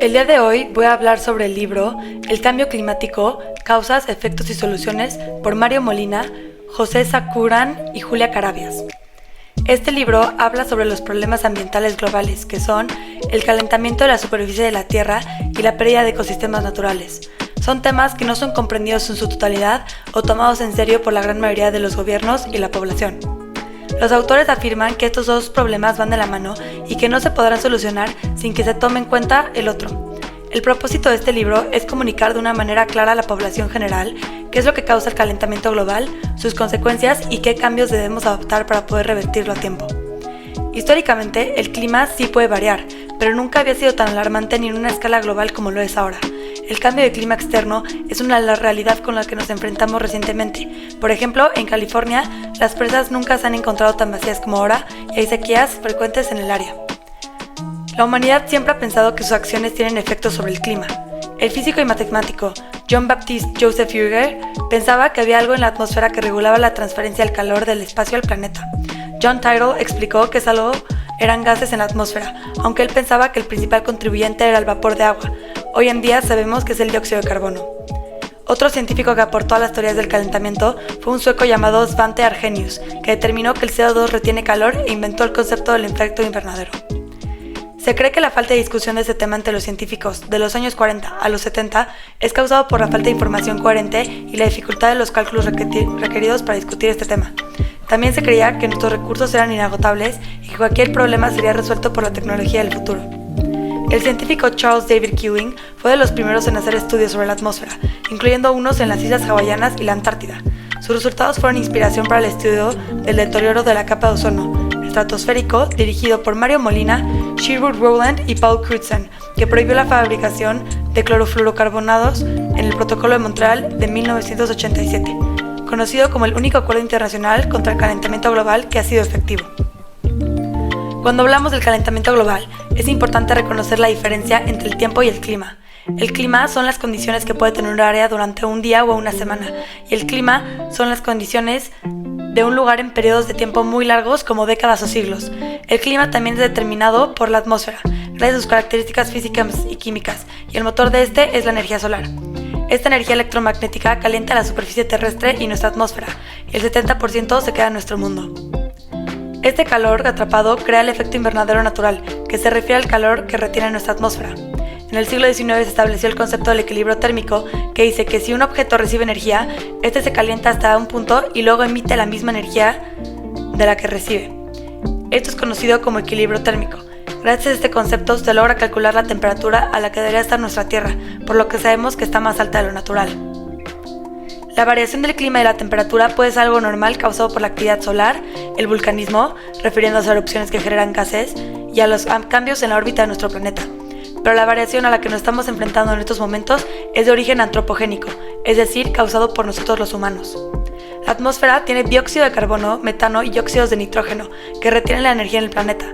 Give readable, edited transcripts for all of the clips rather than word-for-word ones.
El día de hoy voy a hablar sobre el libro El cambio climático, causas, efectos y soluciones por Mario Molina, José Sakurán y Julia Carabias. Este libro habla sobre los problemas ambientales globales que son el calentamiento de la superficie de la Tierra y la pérdida de ecosistemas naturales. Son temas que no son comprendidos en su totalidad o tomados en serio por la gran mayoría de los gobiernos y la población. Los autores afirman que estos dos problemas van de la mano y que no se podrán solucionar sin que se tome en cuenta el otro. El propósito de este libro es comunicar de una manera clara a la población general qué es lo que causa el calentamiento global, sus consecuencias y qué cambios debemos adoptar para poder revertirlo a tiempo. Históricamente, el clima sí puede variar, pero nunca había sido tan alarmante ni en una escala global como lo es ahora. El cambio de clima externo es una realidad con la que nos enfrentamos recientemente. Por ejemplo, en California, las presas nunca se han encontrado tan vacías como ahora y hay sequías frecuentes en el área. La humanidad siempre ha pensado que sus acciones tienen efectos sobre el clima. El físico y matemático Jean-Baptiste Joseph Fourier pensaba que había algo en la atmósfera que regulaba la transferencia del calor del espacio al planeta. John Tyrrell explicó que eran gases en la atmósfera, aunque él pensaba que el principal contribuyente era el vapor de agua. Hoy en día sabemos que es el dióxido de carbono. Otro científico que aportó a las teorías del calentamiento fue un sueco llamado Svante Arrhenius, que determinó que el CO2 retiene calor e inventó el concepto del efecto invernadero. Se cree que la falta de discusión de este tema entre los científicos de los años 40 a los 70 es causado por la falta de información coherente y la dificultad de los cálculos requeridos para discutir este tema. También se creía que nuestros recursos eran inagotables y que cualquier problema sería resuelto por la tecnología del futuro. El científico Charles David Keeling fue de los primeros en hacer estudios sobre la atmósfera, incluyendo unos en las Islas Hawaianas y la Antártida. Sus resultados fueron inspiración para el estudio del deterioro de la capa de ozono estratosférico, dirigido por Mario Molina, Sherwood Rowland y Paul Crutzen, que prohibió la fabricación de clorofluorocarbonados en el Protocolo de Montreal de 1987, conocido como el único acuerdo internacional contra el calentamiento global que ha sido efectivo. Cuando hablamos del calentamiento global, es importante reconocer la diferencia entre el tiempo y el clima. El clima son las condiciones que puede tener un área durante un día o una semana, y el clima son las condiciones de un lugar en periodos de tiempo muy largos como décadas o siglos. El clima también es determinado por la atmósfera, gracias a sus características físicas y químicas, y el motor de este es la energía solar. Esta energía electromagnética calienta la superficie terrestre y nuestra atmósfera, y el 70% se queda en nuestro mundo. Este calor atrapado crea el efecto invernadero natural, que se refiere al calor que retiene nuestra atmósfera. En el siglo XIX se estableció el concepto del equilibrio térmico, que dice que si un objeto recibe energía, este se calienta hasta un punto y luego emite la misma energía de la que recibe. Esto es conocido como equilibrio térmico. Gracias a este concepto se logra calcular la temperatura a la que debería estar nuestra Tierra, por lo que sabemos que está más alta de lo natural. La variación del clima y la temperatura puede ser algo normal causado por la actividad solar, el vulcanismo, refiriéndose a erupciones que generan gases, y a los cambios en la órbita de nuestro planeta. Pero la variación a la que nos estamos enfrentando en estos momentos es de origen antropogénico, es decir, causado por nosotros los humanos. La atmósfera tiene dióxido de carbono, metano y óxidos de nitrógeno, que retienen la energía en el planeta.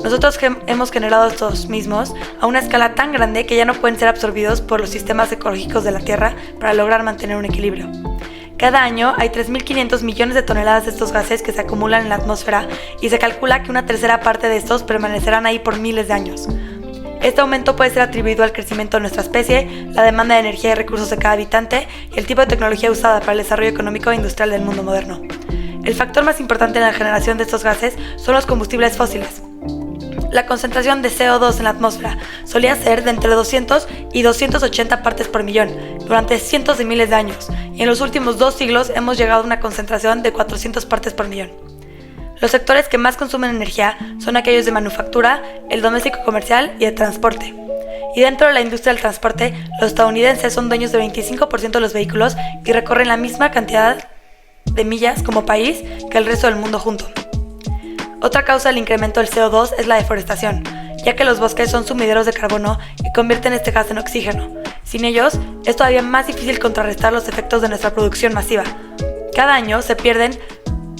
Nosotros hemos generado estos mismos a una escala tan grande que ya no pueden ser absorbidos por los sistemas ecológicos de la Tierra para lograr mantener un equilibrio. Cada año hay 3.500 millones de toneladas de estos gases que se acumulan en la atmósfera y se calcula que una tercera parte de estos permanecerán ahí por miles de años. Este aumento puede ser atribuido al crecimiento de nuestra especie, la demanda de energía y recursos de cada habitante y el tipo de tecnología usada para el desarrollo económico e industrial del mundo moderno. El factor más importante en la generación de estos gases son los combustibles fósiles. La concentración de CO2 en la atmósfera solía ser de entre 200 y 280 partes por millón durante cientos de miles de años, y en los últimos 2 siglos hemos llegado a una concentración de 400 partes por millón. Los sectores que más consumen energía son aquellos de manufactura, el doméstico comercial y el transporte. Y dentro de la industria del transporte, los estadounidenses son dueños del 25% de los vehículos y recorren la misma cantidad de millas como país que el resto del mundo junto. Otra causa del incremento del CO2 es la deforestación, ya que los bosques son sumideros de carbono y convierten este gas en oxígeno. Sin ellos, es todavía más difícil contrarrestar los efectos de nuestra producción masiva. Cada año se pierden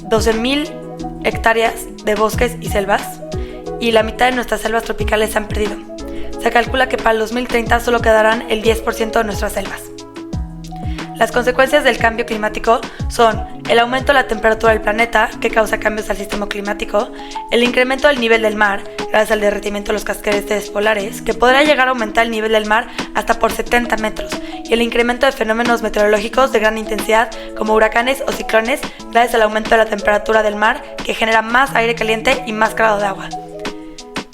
12.000 hectáreas de bosques y selvas, y la mitad de nuestras selvas tropicales se han perdido. Se calcula que para el 2030 solo quedarán el 10% de nuestras selvas. Las consecuencias del cambio climático son el aumento de la temperatura del planeta, que causa cambios al sistema climático, el incremento del nivel del mar, gracias al derretimiento de los casquetes polares, que podrá llegar a aumentar el nivel del mar hasta por 70 metros, y el incremento de fenómenos meteorológicos de gran intensidad, como huracanes o ciclones, gracias al aumento de la temperatura del mar, que genera más aire caliente y más grado de agua.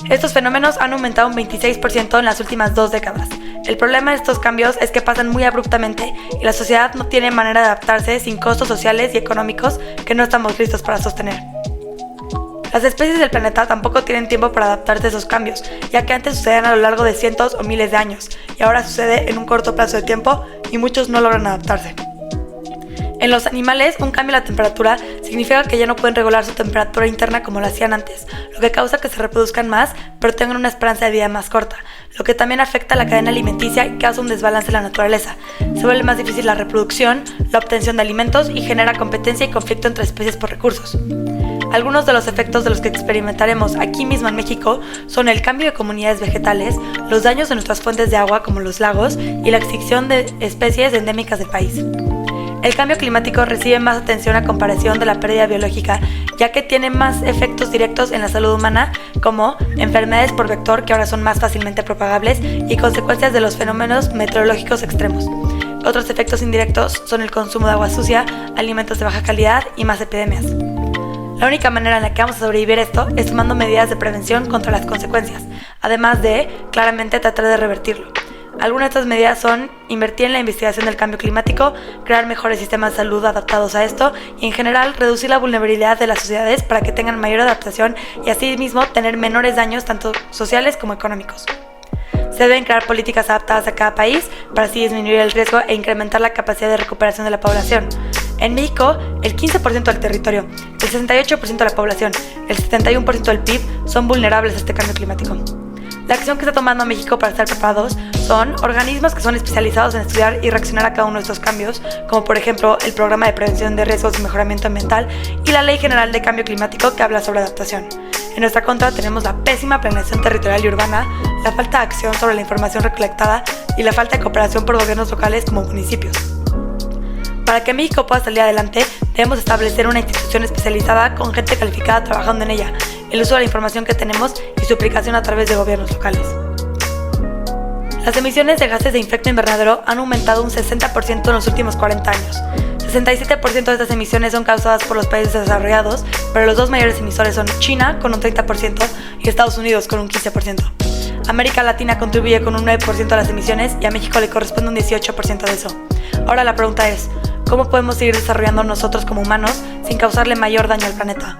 Estos fenómenos han aumentado un 26% en las últimas 2 décadas. El problema de estos cambios es que pasan muy abruptamente y la sociedad no tiene manera de adaptarse sin costos sociales y económicos que no estamos listos para sostener. Las especies del planeta tampoco tienen tiempo para adaptarse a esos cambios, ya que antes sucedían a lo largo de cientos o miles de años, y ahora sucede en un corto plazo de tiempo y muchos no logran adaptarse. En los animales, un cambio en la temperatura significa que ya no pueden regular su temperatura interna como lo hacían antes, lo que causa que se reproduzcan más, pero tengan una esperanza de vida más corta, lo que también afecta a la cadena alimenticia y causa un desbalance en la naturaleza. Se vuelve más difícil la reproducción, la obtención de alimentos y genera competencia y conflicto entre especies por recursos. Algunos de los efectos de los que experimentaremos aquí mismo en México son el cambio de comunidades vegetales, los daños en nuestras fuentes de agua como los lagos y la extinción de especies endémicas del país. El cambio climático recibe más atención a comparación de la pérdida biológica, ya que tiene más efectos directos en la salud humana, como enfermedades por vector que ahora son más fácilmente propagables y consecuencias de los fenómenos meteorológicos extremos. Otros efectos indirectos son el consumo de agua sucia, alimentos de baja calidad y más epidemias. La única manera en la que vamos a sobrevivir esto es tomando medidas de prevención contra las consecuencias, además de, claramente, tratar de revertirlo. Algunas de estas medidas son invertir en la investigación del cambio climático, crear mejores sistemas de salud adaptados a esto y, en general, reducir la vulnerabilidad de las sociedades para que tengan mayor adaptación y, asimismo, tener menores daños tanto sociales como económicos. Se deben crear políticas adaptadas a cada país para así disminuir el riesgo e incrementar la capacidad de recuperación de la población. En México, el 15% del territorio, el 68% de la población, el 71% del PIB son vulnerables a este cambio climático. La acción que está tomando México para estar preparados son organismos que son especializados en estudiar y reaccionar a cada uno de estos cambios, como por ejemplo el Programa de Prevención de Riesgos y Mejoramiento Ambiental y la Ley General de Cambio Climático que habla sobre adaptación. En nuestra contra tenemos la pésima planeación territorial y urbana, la falta de acción sobre la información recolectada y la falta de cooperación por gobiernos locales como municipios. Para que México pueda salir adelante, debemos establecer una institución especializada con gente calificada trabajando en ella, el uso de la información que tenemos y su aplicación a través de gobiernos locales. Las emisiones de gases de efecto invernadero han aumentado un 60% en los últimos 40 años. 67% de estas emisiones son causadas por los países desarrollados, pero los dos mayores emisores son China con un 30% y Estados Unidos con un 15%. América Latina contribuye con un 9% de las emisiones y a México le corresponde un 18% de eso. Ahora la pregunta es, ¿cómo podemos seguir desarrollando nosotros como humanos sin causarle mayor daño al planeta?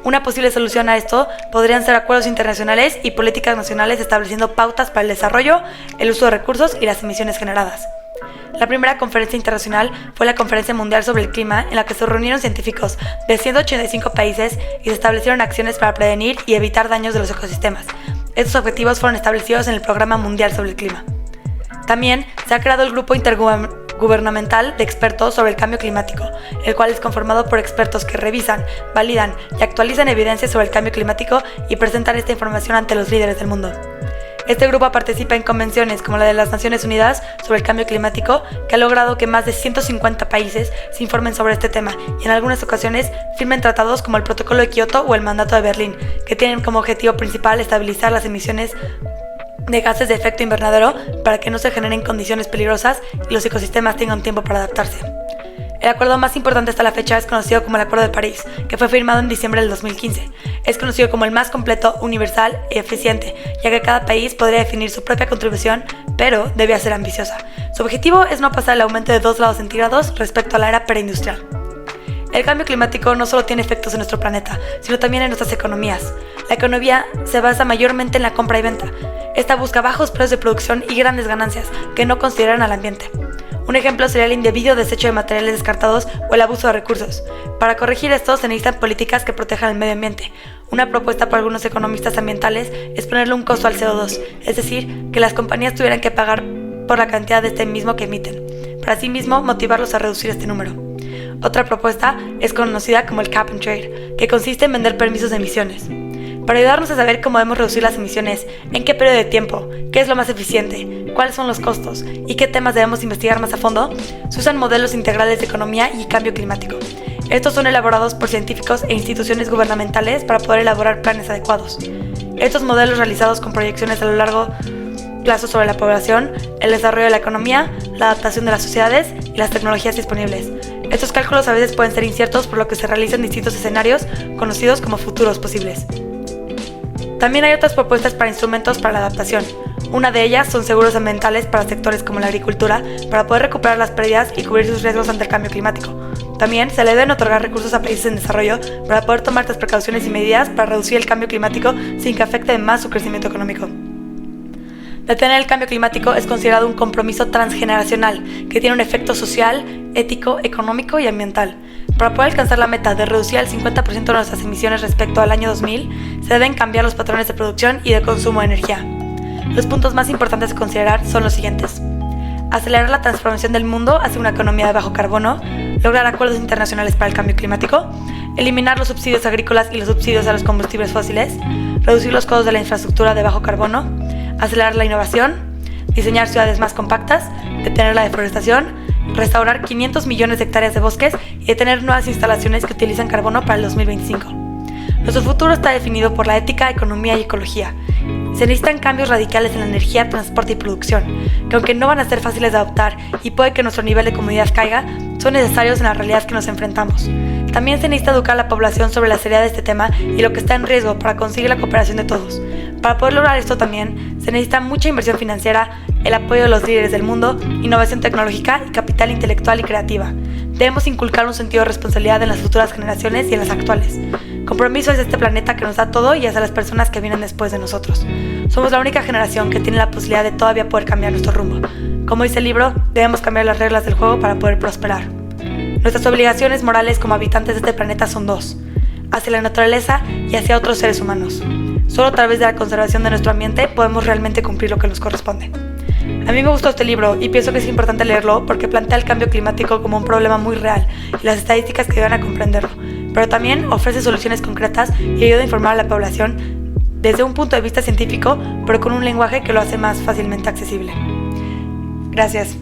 Una posible solución a esto podrían ser acuerdos internacionales y políticas nacionales estableciendo pautas para el desarrollo, el uso de recursos y las emisiones generadas. La primera conferencia internacional fue la Conferencia Mundial sobre el Clima, en la que se reunieron científicos de 185 países y se establecieron acciones para prevenir y evitar daños de los ecosistemas. Estos objetivos fueron establecidos en el Programa Mundial sobre el Clima. También se ha creado el Grupo Intergubernamental de Expertos sobre el Cambio Climático, el cual es conformado por expertos que revisan, validan y actualizan evidencias sobre el cambio climático y presentan esta información ante los líderes del mundo. Este grupo participa en convenciones como la de las Naciones Unidas sobre el Cambio Climático, que ha logrado que más de 150 países se informen sobre este tema y en algunas ocasiones firmen tratados como el Protocolo de Kioto o el Mandato de Berlín, que tienen como objetivo principal estabilizar las emisiones de gases de efecto invernadero para que no se generen condiciones peligrosas y los ecosistemas tengan tiempo para adaptarse. El acuerdo más importante hasta la fecha es conocido como el Acuerdo de París, que fue firmado en diciembre del 2015. Es conocido como el más completo, universal y eficiente, ya que cada país podría definir su propia contribución, pero debía ser ambiciosa. Su objetivo es no pasar el aumento de 2 grados centígrados respecto a la era preindustrial. El cambio climático no solo tiene efectos en nuestro planeta, sino también en nuestras economías. La economía se basa mayormente en la compra y venta. Esta busca bajos precios de producción y grandes ganancias, que no consideran al ambiente. Un ejemplo sería el indebido desecho de materiales descartados o el abuso de recursos. Para corregir esto se necesitan políticas que protejan el medio ambiente. Una propuesta por algunos economistas ambientales es ponerle un costo al CO2, es decir, que las compañías tuvieran que pagar por la cantidad de este mismo que emiten, para así mismo motivarlos a reducir este número. Otra propuesta es conocida como el Cap and Trade, que consiste en vender permisos de emisiones. Para ayudarnos a saber cómo debemos reducir las emisiones, en qué periodo de tiempo, qué es lo más eficiente, cuáles son los costos y qué temas debemos investigar más a fondo, se usan modelos integrales de economía y cambio climático. Estos son elaborados por científicos e instituciones gubernamentales para poder elaborar planes adecuados. Estos modelos realizados con proyecciones a lo largo plazo sobre la población, el desarrollo de la economía, la adaptación de las sociedades y las tecnologías disponibles. Estos cálculos a veces pueden ser inciertos, por lo que se realizan distintos escenarios conocidos como futuros posibles. También hay otras propuestas para instrumentos para la adaptación. Una de ellas son seguros ambientales para sectores como la agricultura, para poder recuperar las pérdidas y cubrir sus riesgos ante el cambio climático. También se le deben otorgar recursos a países en desarrollo para poder tomar estas precauciones y medidas para reducir el cambio climático sin que afecte más su crecimiento económico. Detener el cambio climático es considerado un compromiso transgeneracional que tiene un efecto social, ético, económico y ambiental. Para poder alcanzar la meta de reducir al 50% de nuestras emisiones respecto al año 2000, se deben cambiar los patrones de producción y de consumo de energía. Los puntos más importantes a considerar son los siguientes: acelerar la transformación del mundo hacia una economía de bajo carbono, lograr acuerdos internacionales para el cambio climático, eliminar los subsidios agrícolas y los subsidios a los combustibles fósiles, reducir los costos de la infraestructura de bajo carbono, acelerar la innovación, diseñar ciudades más compactas, detener la deforestación, restaurar 500 millones de hectáreas de bosques y detener nuevas instalaciones que utilizan carbono para el 2025. Nuestro futuro está definido por la ética, economía y ecología. Se necesitan cambios radicales en la energía, transporte y producción, que aunque no van a ser fáciles de adoptar y puede que nuestro nivel de comodidad caiga, son necesarios en la realidad que nos enfrentamos. También se necesita educar a la población sobre la seriedad de este tema y lo que está en riesgo para conseguir la cooperación de todos. Para poder lograr esto también se necesita mucha inversión financiera, el apoyo de los líderes del mundo, innovación tecnológica y capital intelectual y creativa. Debemos inculcar un sentido de responsabilidad en las futuras generaciones y en las actuales. Compromiso es este planeta que nos da todo y hacia las personas que vienen después de nosotros. Somos la única generación que tiene la posibilidad de todavía poder cambiar nuestro rumbo. Como dice el libro, debemos cambiar las reglas del juego para poder prosperar. Nuestras obligaciones morales como habitantes de este planeta son dos: hacia la naturaleza y hacia otros seres humanos. Solo a través de la conservación de nuestro ambiente podemos realmente cumplir lo que nos corresponde. A mí me gustó este libro y pienso que es importante leerlo porque plantea el cambio climático como un problema muy real y las estadísticas que ayudan a comprenderlo, pero también ofrece soluciones concretas y ayuda a informar a la población desde un punto de vista científico, pero con un lenguaje que lo hace más fácilmente accesible. Gracias.